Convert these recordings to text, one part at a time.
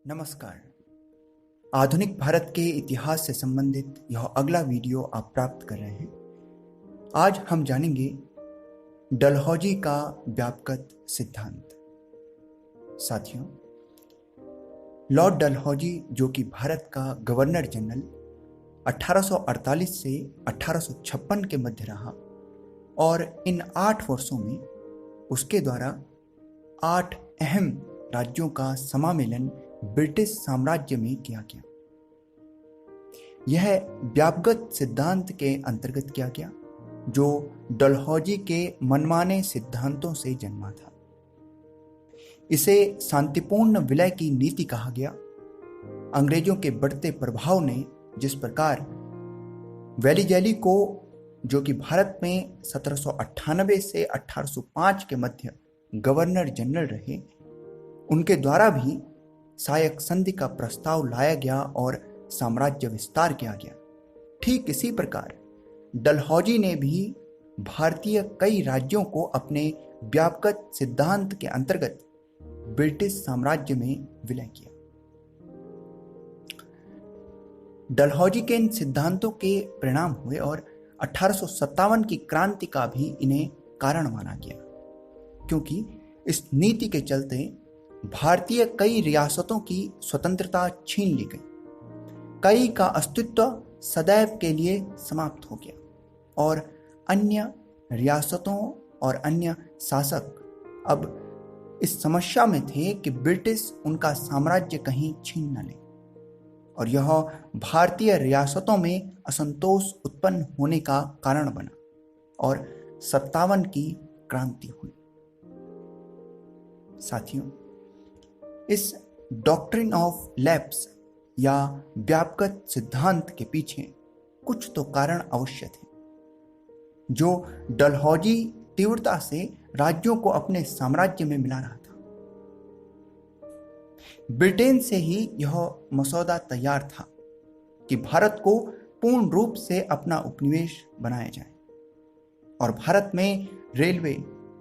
नमस्कार। आधुनिक भारत के इतिहास से संबंधित यह अगला वीडियो आप प्राप्त कर रहे हैं। आज हम जानेंगे डलहौजी का व्यापकत सिद्धांत। साथियों, लॉर्ड डलहौजी, जो कि भारत का गवर्नर जनरल 1848 से 1856 के मध्य रहा, और इन 8 वर्षों में उसके द्वारा 8 अहम राज्यों का समामेलन ब्रिटिश साम्राज्य में किया गया। यह व्यापगत सिद्धांत के अंतर्गत किया गया, जो डलहौजी के मनमाने सिद्धांतों से जन्मा था। इसे शांतिपूर्ण विलय की नीति कहा गया। अंग्रेजों के बढ़ते प्रभाव ने जिस प्रकार वेलिजैली को, जो कि भारत में 1798 से 1805 के मध्य गवर्नर जनरल रहे, उनके द्वारा भी सहायक संधि का प्रस्ताव लाया गया और साम्राज्य विस्तार किया गया। ठीक इसी प्रकार डलहौजी ने भी भारतीय कई राज्यों को अपने व्यापगत सिद्धांत के अंतर्गत ब्रिटिश साम्राज्य में विलय किया। डलहौजी के इन सिद्धांतों के परिणाम हुए और 1857 की क्रांति का भी इन्हें कारण माना गया, क्योंकि इस नीति के चलते भारतीय कई रियासतों की स्वतंत्रता छीन ली गई। कई का अस्तित्व सदैव के लिए समाप्त हो गया और अन्य रियासतों और अन्य शासक अब इस समस्या में थे कि ब्रिटिश उनका साम्राज्य कहीं छीन न ले, और यह भारतीय रियासतों में असंतोष उत्पन्न होने का कारण बना और 57 की क्रांति हुई। साथियों, इस डॉक्ट्रिन ऑफ लैप्स या व्यापगत सिद्धांत के पीछे कुछ तो कारण अवश्य थे, जो डलहौजी तीव्रता से राज्यों को अपने साम्राज्य में मिला रहा था। ब्रिटेन से ही यह मसौदा तैयार था कि भारत को पूर्ण रूप से अपना उपनिवेश बनाया जाए और भारत में रेलवे,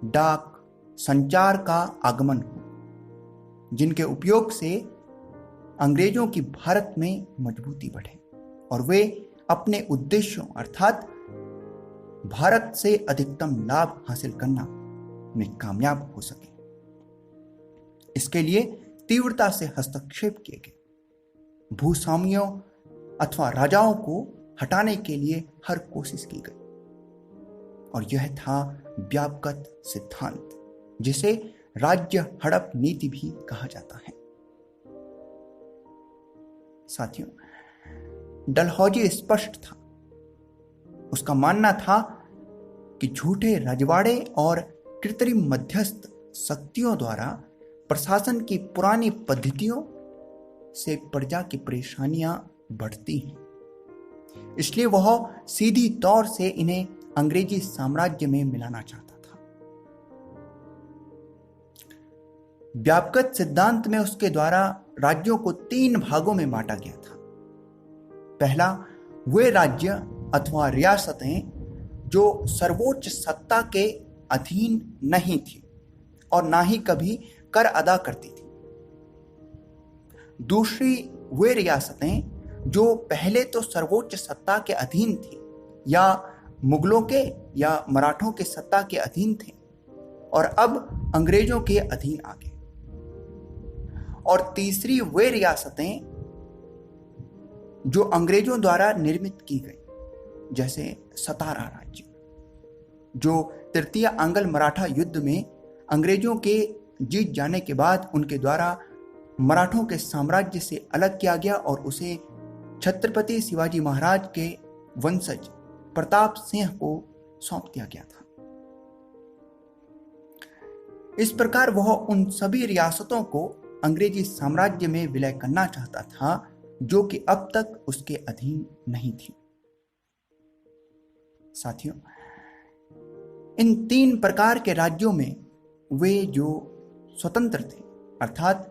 डाक, संचार का आगमन हो, जिनके उपयोग से अंग्रेजों की भारत में मजबूती बढ़े और वे अपने उद्देश्यों अर्थात भारत से अधिकतम लाभ हासिल करना में कामयाब हो सके। इसके लिए तीव्रता से हस्तक्षेप किए गए। भूस्वामियों अथवा राजाओं को हटाने के लिए हर कोशिश की गई, और यह था व्यापगत सिद्धांत, जिसे राज्य हड़प नीति भी कहा जाता है। साथियों, डलहौजी स्पष्ट था। उसका मानना था कि झूठे रजवाड़े और कृत्रिम मध्यस्थ शक्तियों द्वारा प्रशासन की पुरानी पद्धतियों से प्रजा की परेशानियां बढ़ती हैं। इसलिए वह सीधी तौर से इन्हें अंग्रेजी साम्राज्य में मिलाना चाहता था। व्यापगत सिद्धांत में उसके द्वारा राज्यों को 3 भागों में बांटा गया था। पहला, वे राज्य अथवा रियासतें जो सर्वोच्च सत्ता के अधीन नहीं थी और ना ही कभी कर अदा करती थी। दूसरी, वे रियासतें जो पहले तो सर्वोच्च सत्ता के अधीन थी या मुगलों के या मराठों के सत्ता के अधीन थे और अब अंग्रेजों के अधीन आ गए। और तीसरी, वे रियासतें जो अंग्रेजों द्वारा निर्मित की गई, जैसे सतारा राज्य, जो तृतीय आंग्ल मराठा युद्ध में अंग्रेजों के जीत जाने के बाद उनके द्वारा मराठों के साम्राज्य से अलग किया गया और उसे छत्रपति शिवाजी महाराज के वंशज प्रताप सिंह को सौंप दिया गया था। इस प्रकार वह उन सभी रियासतों को अंग्रेजी साम्राज्य में विलय करना चाहता था जो कि अब तक उसके अधीन नहीं थी। साथियों, इन 3 प्रकार के राज्यों में वे जो स्वतंत्र थे अर्थात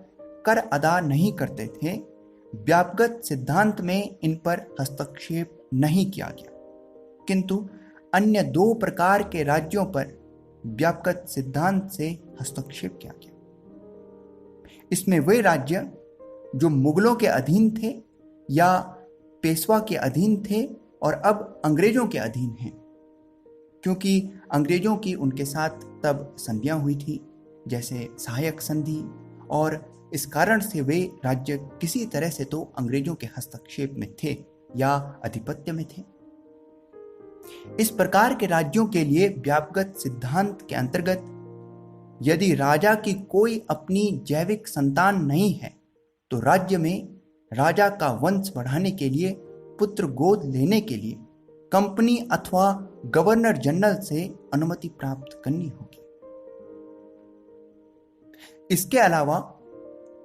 कर अदा नहीं करते थे, व्यापगत सिद्धांत में इन पर हस्तक्षेप नहीं किया गया, किंतु अन्य 2 प्रकार के राज्यों पर व्यापगत सिद्धांत से हस्तक्षेप किया गया। इसमें वे राज्य जो मुगलों के अधीन थे या पेशवा के अधीन थे और अब अंग्रेजों के अधीन हैं, क्योंकि अंग्रेजों की उनके साथ तब संधियां हुई थी, जैसे सहायक संधि, और इस कारण से वे राज्य किसी तरह से तो अंग्रेजों के हस्तक्षेप में थे या आधिपत्य में थे। इस प्रकार के राज्यों के लिए व्यापगत सिद्धांत के अंतर्गत यदि राजा की कोई अपनी जैविक संतान नहीं है तो राज्य में राजा का वंश बढ़ाने के लिए पुत्र गोद लेने के लिए कंपनी अथवा गवर्नर जनरल से अनुमति प्राप्त करनी होगी। इसके अलावा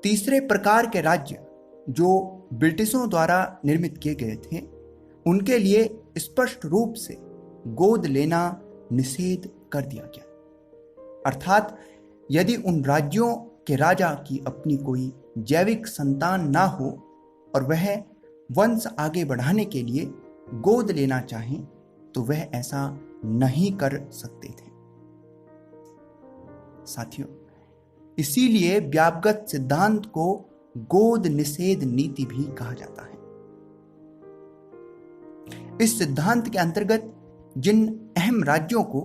तीसरे प्रकार के राज्य जो ब्रिटिशों द्वारा निर्मित किए गए थे, उनके लिए स्पष्ट रूप से गोद लेना निषेध कर दिया गया। अर्थात यदि उन राज्यों के राजा की अपनी कोई जैविक संतान ना हो और वह वंश आगे बढ़ाने के लिए गोद लेना चाहें तो वह ऐसा नहीं कर सकते थे। साथियों, इसीलिए व्यापगत सिद्धांत को गोद निषेध नीति भी कहा जाता है। इस सिद्धांत के अंतर्गत जिन अहम राज्यों को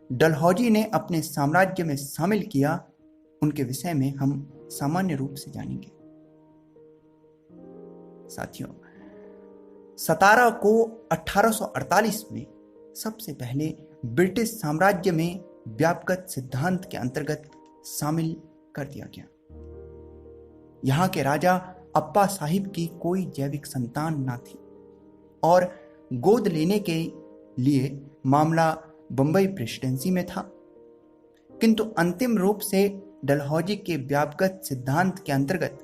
डलहौजी ने अपने साम्राज्य में शामिल किया, उनके विषय में हम सामान्य रूप से जानेंगे। साथियों, सतारा को 1848 में सबसे पहले ब्रिटिश साम्राज्य में व्यापगत सिद्धांत के अंतर्गत शामिल कर दिया गया। यहां के राजा अप्पा साहिब की कोई जैविक संतान ना थी और गोद लेने के लिए मामला बंबई प्रेसिडेंसी में था, किंतु अंतिम रूप से डलहौजी के व्यापगत सिद्धांत के अंतर्गत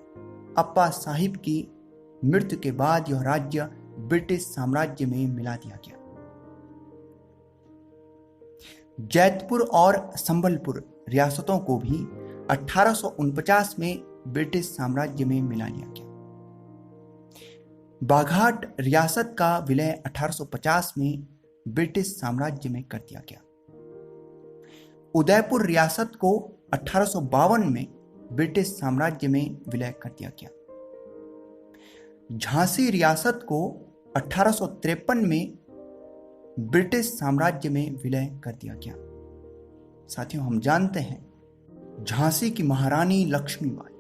अप्पा साहिब की मृत्यु के बाद यह राज्य ब्रिटिश साम्राज्य में मिला दिया गया। जैतपुर और संबलपुर रियासतों को भी 1849 में ब्रिटिश साम्राज्य में मिला लिया गया। बाघाट रियासत का विलय 1850 में ब्रिटिश साम्राज्य में कर दिया गया। उदयपुर रियासत को 1852 में ब्रिटिश साम्राज्य में विलय कर दिया गया। झांसी रियासत को 1853 में ब्रिटिश साम्राज्य में विलय कर दिया गया। साथियों, हम जानते हैं झांसी की महारानी लक्ष्मीबाई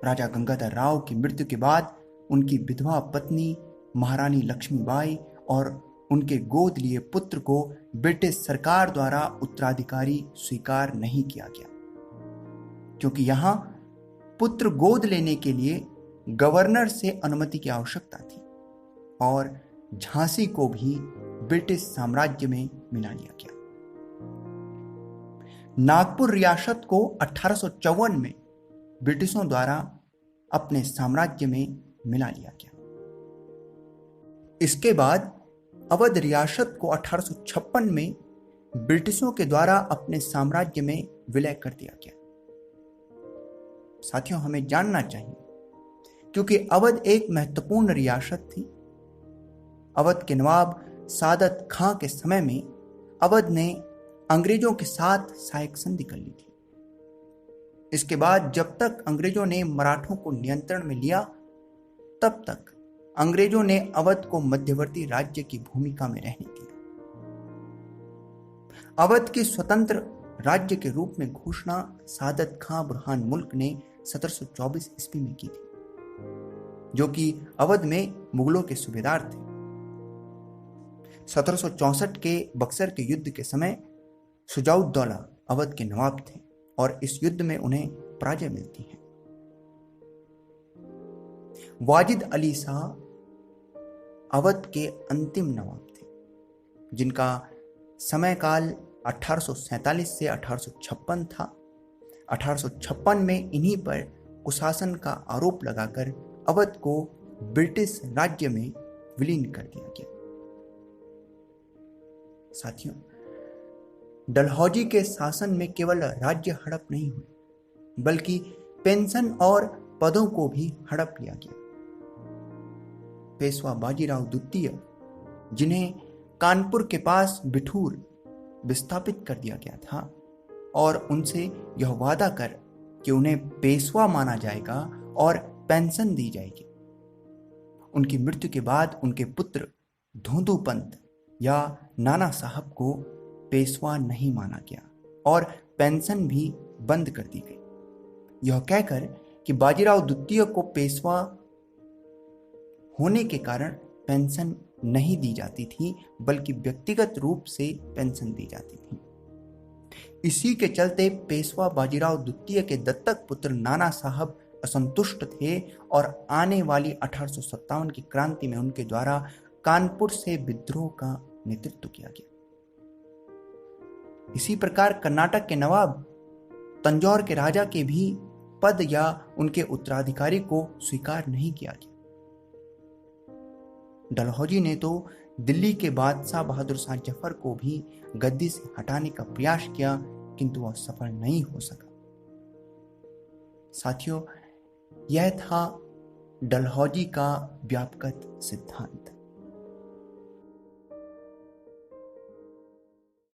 राजा गंगाधर राव की मृत्यु के बाद उनकी विधवा पत्नी महारानी लक्ष्मीबाई और उनके गोद लिए पुत्र को ब्रिटिश सरकार द्वारा उत्तराधिकारी स्वीकार नहीं किया गया, क्योंकि यहां पुत्र गोद लेने के लिए गवर्नर से अनुमति की आवश्यकता थी और झांसी को भी ब्रिटिश साम्राज्य में मिला लिया गया। नागपुर रियासत को 1854 में ब्रिटिशों द्वारा अपने साम्राज्य में मिला लिया गया। इसके बाद अवध रियासत को 1856 में ब्रिटिशों के द्वारा अपने साम्राज्य में विलय कर दिया गया। साथियों, हमें जानना चाहिए, क्योंकि अवध एक महत्वपूर्ण रियासत थी। अवध के नवाब सादत खां के समय में अवध ने अंग्रेजों के साथ सहायक संधि कर ली थी। इसके बाद जब तक अंग्रेजों ने मराठों को नियंत्रण में लिया, तब तक अंग्रेजों ने अवध को मध्यवर्ती राज्य की भूमिका में रहने दिया। अवध की स्वतंत्र राज्य के रूप में घोषणा सादत खां बुरहान मुल्क ने 1724 ईस्वी में की थी, जो कि अवध में मुगलों के सूबेदार थे। 1764 के बक्सर के युद्ध के समय शुजाउद्दौला अवध के नवाब थे और इस युद्ध में उन्हें पराजय मिलती है। वाजिद अली शाह अवध के अंतिम नवाब थे, जिनका समयकाल 1847 से 1856 था। 1856 में इन्हीं पर कुशासन का आरोप लगाकर अवध को ब्रिटिश राज्य में विलीन कर दिया गया। साथियों, डलहौजी के शासन में केवल राज्य हड़प नहीं हुए, बल्कि पेंशन और पदों को भी हड़प लिया गया। पेशवा बाजीराव द्वितीय, जिन्हें कानपुर के पास बिठूर विस्थापित कर दिया गया था और उनसे यह वादा कर कि उन्हें पेशवा माना जाएगा और पेंशन दी जाएगी। उनकी मृत्यु के बाद उनके पुत्र धोंदू पंत या नाना साहब को पेशवा नहीं माना गया और पेंशन भी बंद कर दी गई, यह कहकर कि बाजीराव द्वितीय को पेशवा होने के कारण पेंशन नहीं दी जाती थी, बल्कि व्यक्तिगत रूप से पेंशन दी जाती थी। इसी के चलते पेशवा बाजीराव द्वितीय के दत्तक पुत्र नाना साहब असंतुष्ट थे और आने वाली 1857 की क्रांति में उनके द्वारा कानपुर से विद्रोह का नेतृत्व किया गया। इसी प्रकार कर्नाटक के नवाब तंजौर के राजा के भी पद या उनके उत्तराधिकारी को स्वीकार नहीं किया गया। डलहौजी ने तो दिल्ली के बादशाह बहादुर शाह जफर को भी गद्दी से हटाने का प्रयास किया, किंतु वह सफल नहीं हो सका। साथियों, यह था डलहौजी का व्यापक सिद्धांत।